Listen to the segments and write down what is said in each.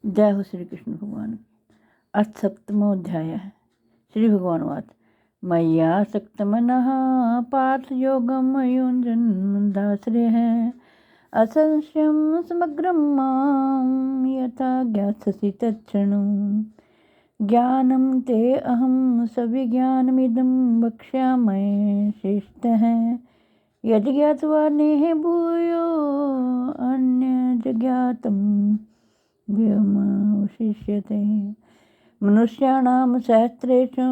जय हो श्री कृष्ण भगवान। अथ सप्तमोऽध्याय। श्री भगवानुवाच मय्यासक्तमनः पार्थ योगं युञ्जन्दाश्रयः असंशयं समग्रं मां यथा ज्ञास्यसि तच्छृणु। ज्ञानं ते अहं सविज्ञानमिदं वक्ष्यामि शेषतः यदि ज्ञात्वा नेह भूयो अन्यज्ञातं व्योमवशिष्यते। मनुष्याणां सहस्रेषु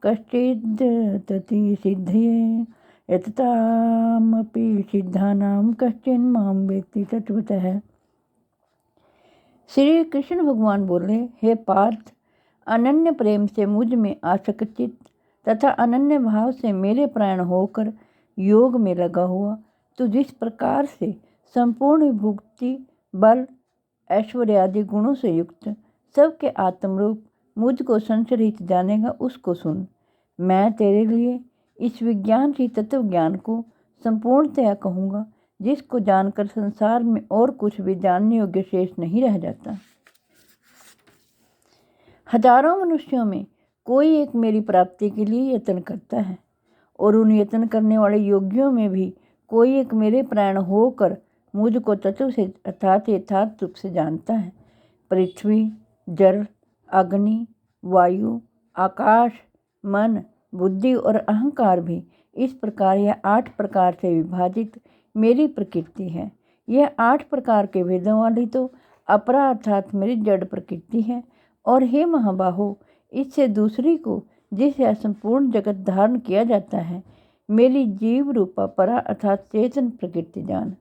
कश्चिद् तति सिद्धये यततामपि सिद्धानां कश्चिन् मां वेत्ति तत्त्वतः। श्री कृष्ण भगवान बोले, हे पार्थ, अनन्य प्रेम से मुझ में आसक्तित तथा अनन्य भाव से मेरे प्राण होकर योग में लगा हुआ तो जिस प्रकार से संपूर्ण विभूति बल ऐश्वर्य आदि गुणों से युक्त सबके आत्मरूप मुझको संशयरहित जानेगा, उसको सुन। मैं तेरे लिए इस विज्ञान की तत्व ज्ञान को संपूर्णतया कहूँगा, जिसको जानकर संसार में और कुछ भी जानने योग्य शेष नहीं रह जाता। हजारों मनुष्यों में कोई एक मेरी प्राप्ति के लिए यत्न करता है और उन यत्न करने वाले योगियों में भी कोई एक मेरे प्राण होकर मुझको तत्व से अर्थात यथार्थ रूप से जानता है। पृथ्वी, जल, अग्नि, वायु, आकाश, मन, बुद्धि और अहंकार भी इस प्रकार यह 8 प्रकार से विभाजित मेरी प्रकृति है। यह 8 प्रकार के भेदों वाली तो अपरा अर्थात मेरी जड़ प्रकृति है। और हे महाबाहो, इससे दूसरी को जिसे संपूर्ण जगत धारण किया जाता है, मेरी जीव रूपा परा अर्थात चेतन प्रकृति जान।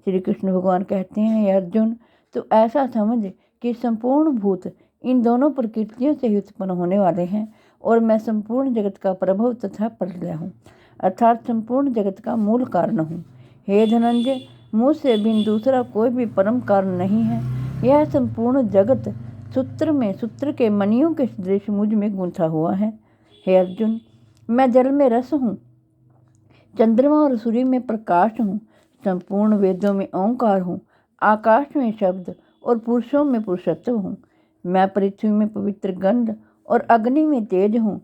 श्री कृष्ण भगवान कहते हैं, हे अर्जुन, तो ऐसा समझ कि संपूर्ण भूत इन दोनों प्रकृतियों से ही उत्पन्न होने वाले हैं और मैं संपूर्ण जगत का प्रभव तथा प्रलय हूँ, अर्थात संपूर्ण जगत का मूल कारण हूँ। हे धनंजय, मुझसे भिन्न दूसरा कोई भी परम कारण नहीं है। यह संपूर्ण जगत सूत्र में सूत्र के मणियों के सदृश मुझ में गूंथा हुआ है। हे अर्जुन, मैं जल में रस हूँ, चंद्रमा और सूर्य में प्रकाश हूँ, संपूर्ण वेदों में ओंकार हूँ, आकाश में शब्द और पुरुषों में पुरुषत्व हूँ। मैं पृथ्वी में पवित्र गंध और अग्नि में तेज हूँ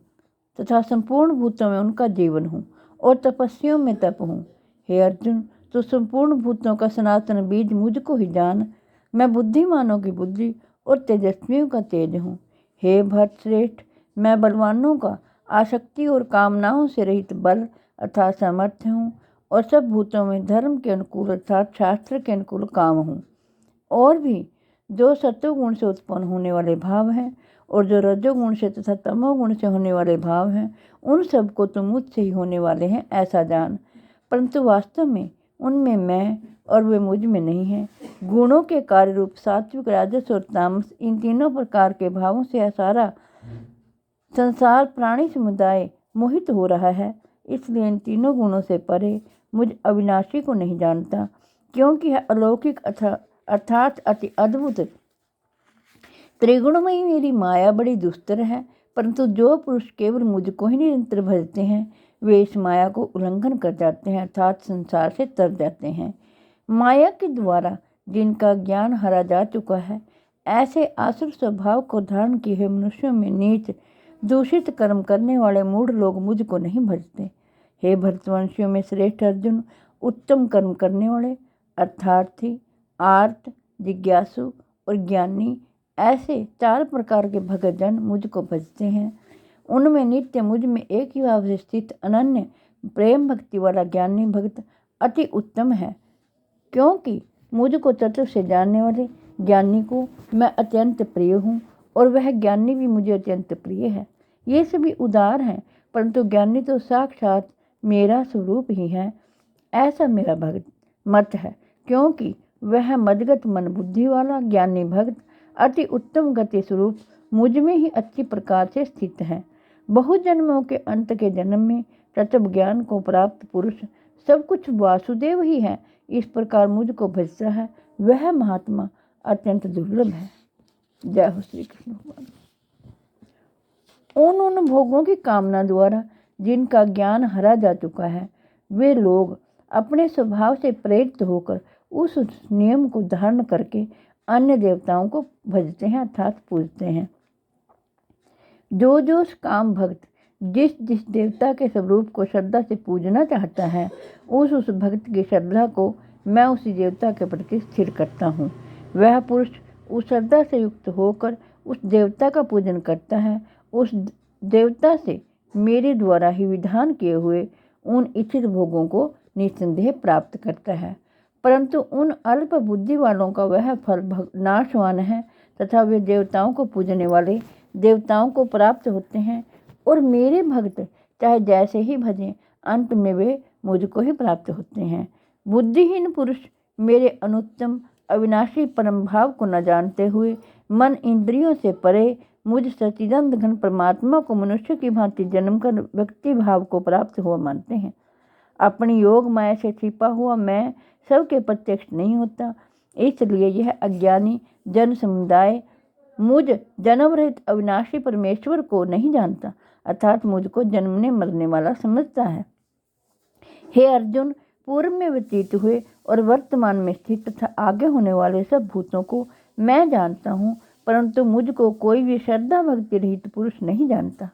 तथा संपूर्ण भूतों में उनका जीवन हूँ और तपस्वियों में तप हूँ। हे अर्जुन, तो संपूर्ण भूतों का सनातन बीज मुझको ही जान। मैं बुद्धिमानों की बुद्धि और तेजस्वियों का तेज हूँ। हे भक्त श्रेष्ठ, मैं बलवानों का आसक्ति और कामनाओं से रहित बल अर्थात सामर्थ्य हूँ और सब भूतों में धर्म के अनुकूल अर्थात शास्त्र के अनुकूल काम हूँ। और भी जो सत्वगुण से उत्पन्न होने वाले भाव हैं और जो रजोगुण से तथा तमोगुण से होने वाले भाव हैं, उन सब को तो मुझसे ही होने वाले हैं, ऐसा जान। परंतु वास्तव में उनमें मैं और वे मुझ में नहीं हैं। गुणों के कार्य रूप सात्विक, राजस और तामस, इन तीनों प्रकार के भावों से सारा संसार प्राणी समुदाय मोहित हो रहा है। इसलिए इन तीनों गुणों से परे मुझ अविनाशी को नहीं जानता, क्योंकि यह अलौकिक अर्थात अति अद्भुत त्रिगुणमयी मेरी माया बड़ी दुस्तर है। परंतु जो पुरुष केवल मुझको ही निरंतर भजते हैं, वे इस माया को उल्लंघन कर जाते हैं अर्थात संसार से तर जाते हैं। माया के द्वारा जिनका ज्ञान हरा जा चुका है, ऐसे आसुर स्वभाव को धारण किए हुए मनुष्यों में नीच दूषित कर्म करने वाले मूढ़ लोग मुझको नहीं भजते। हे भरतवंशियों में श्रेष्ठ अर्जुन, उत्तम कर्म करने वाले अर्थार्थी, आर्त, जिज्ञासु और ज्ञानी, ऐसे 4 प्रकार के भगत जन मुझको भजते हैं। उनमें नित्य मुझ में एक ही भाव से स्थित अनन्य प्रेम भक्ति वाला ज्ञानी भक्त अति उत्तम है, क्योंकि मुझको तत्व से जानने वाले ज्ञानी को मैं अत्यंत प्रिय हूँ और वह ज्ञानी भी मुझे अत्यंत प्रिय है। ये सभी उदार हैं, परंतु ज्ञानी तो साक्षात मेरा स्वरूप ही है, ऐसा मेरा भक्त मत है। क्योंकि वह मदगत मन बुद्धि वाला ज्ञानी भक्त अति उत्तम गति स्वरूप मुझ में ही अच्छी प्रकार से स्थित है। बहुत जन्मों के अंत के जन्म में तत्व ज्ञान को प्राप्त पुरुष सब कुछ वासुदेव ही है, इस प्रकार मुझको भजता है, वह महात्मा अत्यंत दुर्लभ है। जय हो श्री कृष्ण भगवान। उन भोगों की कामना द्वारा जिनका ज्ञान हरा जा चुका है, वे लोग अपने स्वभाव से प्रेरित होकर उस नियम को धारण करके अन्य देवताओं को भजते हैं अर्थात पूजते हैं। जो जो काम भक्त जिस जिस देवता के स्वरूप को श्रद्धा से पूजना चाहता है, उस भक्त की श्रद्धा को मैं उसी देवता के प्रति स्थिर करता हूँ। वह पुरुष उस श्रद्धा से युक्त होकर उस देवता का पूजन करता है, उस देवता से मेरे द्वारा ही विधान किए हुए उन इच्छित भोगों को निस्संदेह प्राप्त करता है। परंतु उन अल्प बुद्धि वालों का वह फल नाशवान है तथा वे देवताओं को पूजने वाले देवताओं को प्राप्त होते हैं, और मेरे भक्त चाहे जैसे ही भजें अंत में वे मुझको ही प्राप्त होते हैं। बुद्धिहीन पुरुष मेरे अनुत्तम अविनाशी परम भाव को न जानते हुए मन इंद्रियों से परे मुझ सच्चिदानंद घन परमात्मा को मनुष्य की भांति जन्म कर व्यक्ति भाव को प्राप्त हुआ मानते हैं। अपनी योग माया से छिपा हुआ मैं सबके प्रत्यक्ष नहीं होता, इसलिए यह अज्ञानी जन समुदाय मुझ जन्म रहित अविनाशी परमेश्वर को नहीं जानता, अर्थात मुझको जन्मने मरने वाला समझता है। हे अर्जुन, पूर्व में व्यतीत हुए और वर्तमान में स्थित तथा आगे होने वाले सब भूतों को मैं जानता हूँ, परंतु मुझको कोई भी श्रद्धा भक्ति रहित पुरुष नहीं जानता।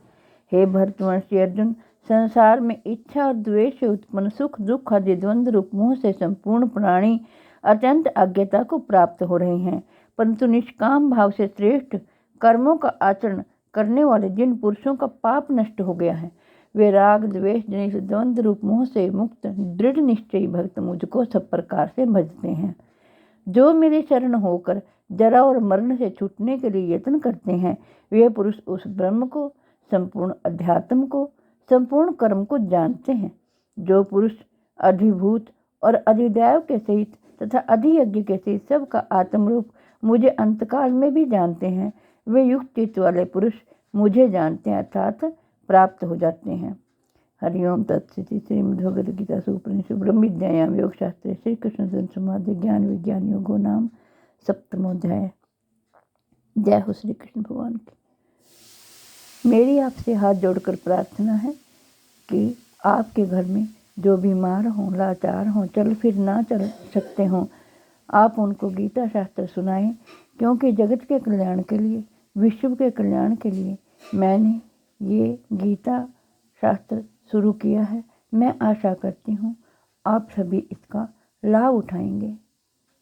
हे भरतवंशी अर्जुन, संसार में इच्छा और द्वेष से उत्पन्न सुख दुख आदि द्वंद्व रूप मोह से संपूर्ण प्राणी अत्यंत अज्ञता को प्राप्त हो रहे हैं, परंतु निष्काम भाव से श्रेष्ठ कर्मों का आचरण करने वाले जिन पुरुषों का पाप नष्ट हो गया है, वे राग द्वेष जनित द्वंद्व रूप मोह से मुक्त दृढ़ निश्चयी भक्त मुझको सब प्रकार से भजते हैं। जो मेरे शरण होकर जरा और मरण से छूटने के लिए यत्न करते हैं, वे पुरुष उस ब्रह्म को, संपूर्ण अध्यात्म को, संपूर्ण कर्म को जानते हैं। जो पुरुष अधिभूत और अधिदैव के सहित तथा अधियज्ञ के सहित सबका आत्मरूप मुझे अंतकाल में भी जानते हैं, वे युक्त चित्त वाले पुरुष मुझे जानते हैं अर्थात प्राप्त हो जाते हैं। हरिओम तत्सत। श्रीमद्भगवद्गीता उपनिषद ब्रह्म विद्यायाम योग शास्त्रे श्री कृष्ण समाधि ज्ञान विज्ञान योगो नाम सप्तमोध्याय। जय हो श्री कृष्ण भगवान की। मेरी आपसे हाथ जोड़कर प्रार्थना है कि आपके घर में जो बीमार हों, लाचार हों, चल फिर ना चल सकते हों, आप उनको गीता शास्त्र सुनाएं, क्योंकि जगत के कल्याण के लिए, विश्व के कल्याण के लिए मैंने ये गीता शास्त्र शुरू किया है। मैं आशा करती हूँ आप सभी इसका लाभ उठाएंगे।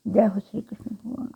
जय हो श्री कृष्ण भगवान।